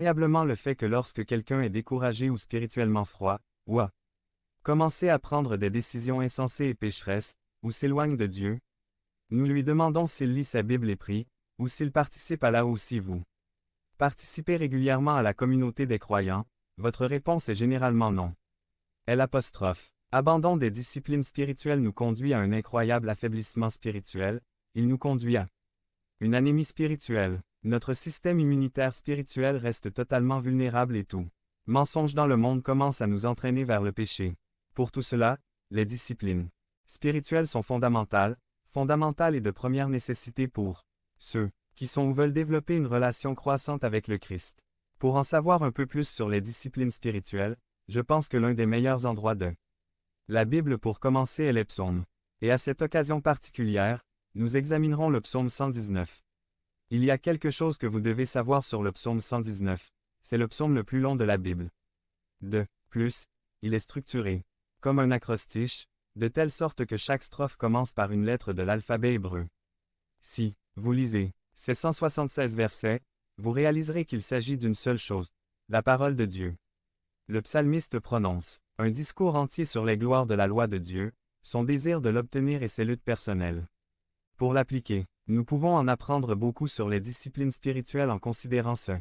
Invariablement le fait que lorsque quelqu'un est découragé ou spirituellement froid, ou a commencé à prendre des décisions insensées et pécheresses, ou s'éloigne de Dieu, nous lui demandons s'il lit sa Bible et prie, ou s'il participe à là aussi vous. Participez régulièrement à la communauté des croyants, votre réponse est généralement non. Abandon des disciplines spirituelles nous conduit à un incroyable affaiblissement spirituel, il nous conduit à une anémie spirituelle. Notre système immunitaire spirituel reste totalement vulnérable et tout mensonge dans le monde commence à nous entraîner vers le péché. Pour tout cela, les disciplines spirituelles sont fondamentales et de première nécessité pour ceux qui sont ou veulent développer une relation croissante avec le Christ. Pour en savoir un peu plus sur les disciplines spirituelles, je pense que l'un des meilleurs endroits de la Bible pour commencer est les psaumes. Et à cette occasion particulière, nous examinerons le psaume 119. Il y a quelque chose que vous devez savoir sur le psaume 119. C'est le psaume le plus long de la Bible. De plus, il est structuré comme un acrostiche, de telle sorte que chaque strophe commence par une lettre de l'alphabet hébreu. Si vous lisez ces 176 versets, vous réaliserez qu'il s'agit d'une seule chose, la parole de Dieu. Le psalmiste prononce un discours entier sur les gloires de la loi de Dieu, son désir de l'obtenir et ses luttes personnelles. Pour l'appliquer, nous pouvons en apprendre beaucoup sur les disciplines spirituelles en considérant ce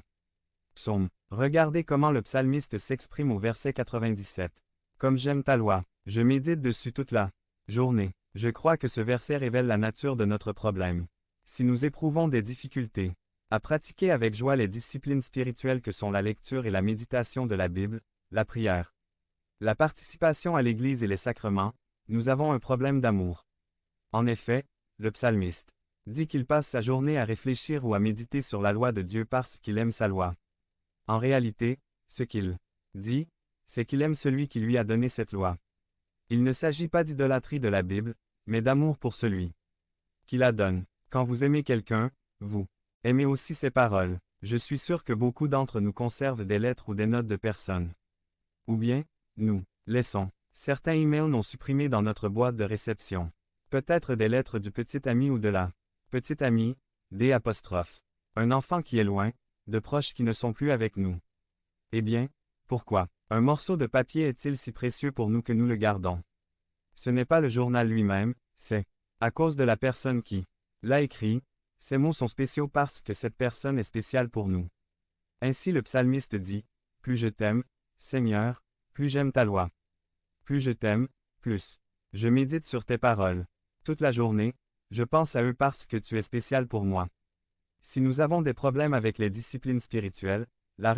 psaume. Regardez comment le psalmiste s'exprime au verset 97. Comme j'aime ta loi, je médite dessus toute la journée. Je crois que ce verset révèle la nature de notre problème. Si nous éprouvons des difficultés à pratiquer avec joie les disciplines spirituelles que sont la lecture et la méditation de la Bible, la prière, la participation à l'Église et les sacrements, nous avons un problème d'amour. En effet, le psalmiste dit qu'il passe sa journée à réfléchir ou à méditer sur la loi de Dieu parce qu'il aime sa loi. En réalité, ce qu'il dit, c'est qu'il aime celui qui lui a donné cette loi. Il ne s'agit pas d'idolâtrie de la Bible, mais d'amour pour celui qui la donne. Quand vous aimez quelqu'un, vous aimez aussi ses paroles. Je suis sûr que beaucoup d'entre nous conservent des lettres ou des notes de personnes. Ou bien, nous laissons certains emails non supprimés dans notre boîte de réception. Peut-être des lettres du petit ami ou de la petite amie, D'. Un enfant qui est loin, de proches qui ne sont plus avec nous. Eh bien, pourquoi un morceau de papier est-il si précieux pour nous que nous le gardons? Ce n'est pas le journal lui-même, c'est à cause de la personne qui l'a écrit. Ces mots sont spéciaux parce que cette personne est spéciale pour nous. Ainsi le psalmiste dit, « Plus je t'aime, Seigneur, plus j'aime ta loi. Plus je t'aime, plus je médite sur tes paroles. Toute la journée, je pense à eux parce que tu es spécial pour moi. » Si nous avons des problèmes avec les disciplines spirituelles,